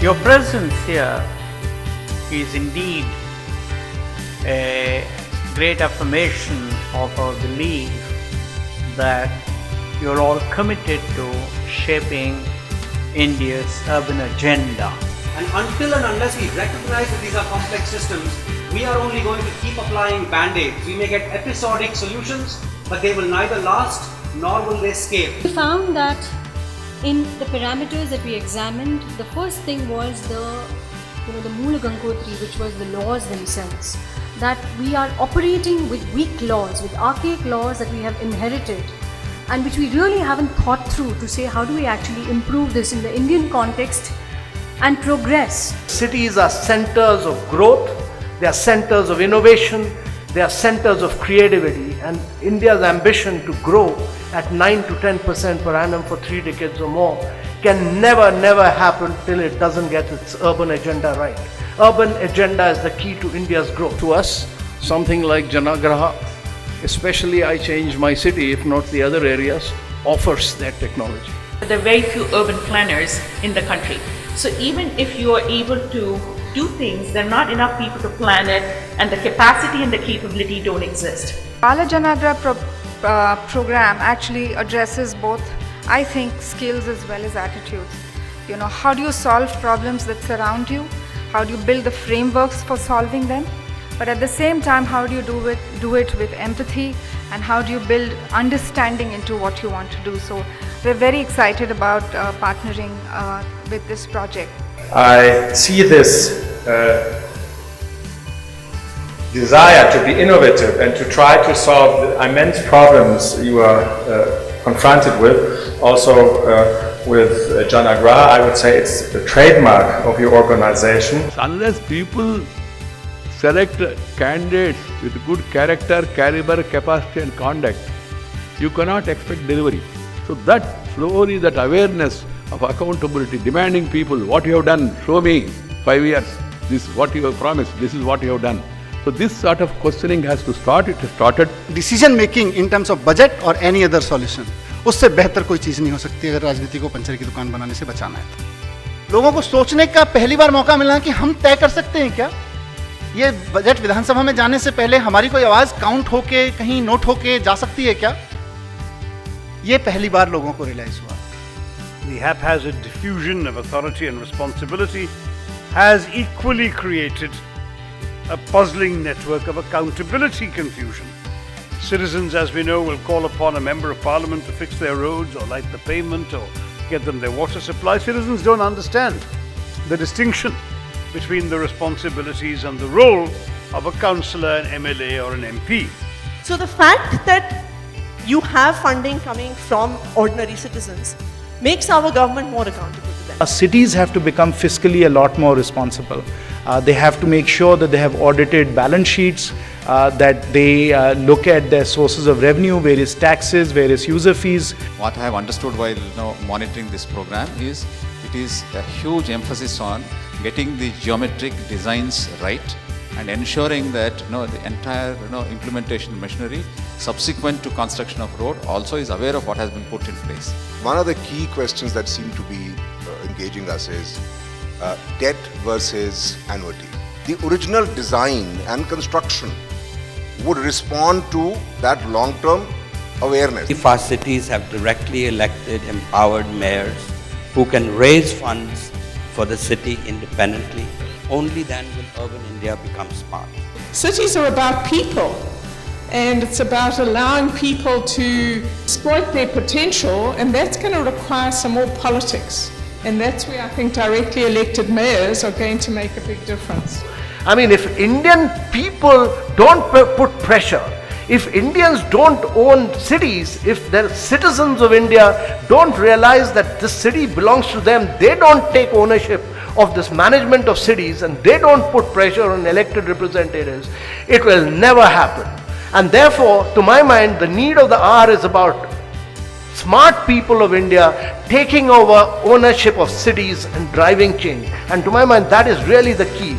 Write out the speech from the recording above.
Your presence here is indeed a great affirmation of our belief that you're all committed to shaping India's urban agenda. And until and unless we recognize that these are complex systems, we are only going to keep applying band-aids. We may get episodic solutions, but they will neither last nor will they scale. We found that in the parameters that we examined, the first thing was the Moola Gangotri, which was the laws themselves. That we are operating with weak laws, with archaic laws that we have inherited, and which we really haven't thought through to say how do we actually improve this in the Indian context and progress. Cities are centers of growth, they are centers of innovation, they are centers of creativity, and India's ambition to grow at 9 to 10% per annum for 3 decades or more can never happen till it doesn't get its urban agenda right. Urban agenda is the key to India's growth. To us, something like Janaagraha, especially I Change My City, if not the other areas, offers that technology. There are very few urban planners in the country. So even if you are able to do things, there are not enough people to plan it, and the capacity and the capability don't exist. Bala Janaagraha program actually addresses both, I think, skills as well as attitudes. How do you solve problems that surround you? How do you build the frameworks for solving them? But at the same time, how do you do it with empathy, and how do you build understanding into what you want to do? So we're very excited about partnering with this project. I see this desire to be innovative and to try to solve the immense problems you are confronted with. Also with Janaagraha, I would say it's the trademark of your organization. Unless people select candidates with good character, caliber, capacity and conduct, you cannot expect delivery. So that slowly, that awareness of accountability, demanding people, what you have done, show me 5 years, this is what you have promised, this is what you have done. So this sort of questioning has to start, it has started. Decision making in terms of budget or any other solution, उससे बेहतर कोई चीज़ नहीं हो सकती अगर राजनीति को puncture की दुकान बनाने से बचाना है तो। लोगों को सोचने का पहली बार मौका मिला कि हम तय कर सकते हैं क्या? ये बजट विधानसभा में जाने से पहले हमारी कोई आवाज़ काउंट होके कहीं नोट होके जा सकती है क्या? ये पहली बार लोगों को रियलाइज हुआ। The haphazard diffusion of authority and responsibility has equally created a puzzling network of accountability confusion. Citizens, as we know, will call upon a member of parliament to fix their roads or light the pavement or get them their water supply. Citizens don't understand the distinction between the responsibilities and the role of a councillor, an MLA or an MP. So the fact that you have funding coming from ordinary citizens makes our government more accountable to them. Cities have to become fiscally a lot more responsible. They have to make sure that they have audited balance sheets, that they look at their sources of revenue, various taxes, various user fees. What I have understood while monitoring this program is it is a huge emphasis on getting the geometric designs right and ensuring that the entire implementation machinery subsequent to construction of road also is aware of what has been put in place. One of the key questions that seem to be engaging us is debt versus annuity. The original design and construction would respond to that long-term awareness. If our cities have directly elected, empowered mayors who can raise funds for the city independently, only then will urban India become smart. Cities are about people, and it's about allowing people to exploit their potential, and that's going to require some more politics. And that's where I think directly elected mayors are going to make a big difference. I mean, if Indian people don't put pressure, if Indians don't own cities, if the citizens of India don't realize that this city belongs to them, they don't take ownership of this management of cities, and they don't put pressure on elected representatives, it will never happen. And therefore, to my mind, the need of the hour is about smart people of India taking over ownership of cities and driving change. And to my mind, that is really the key.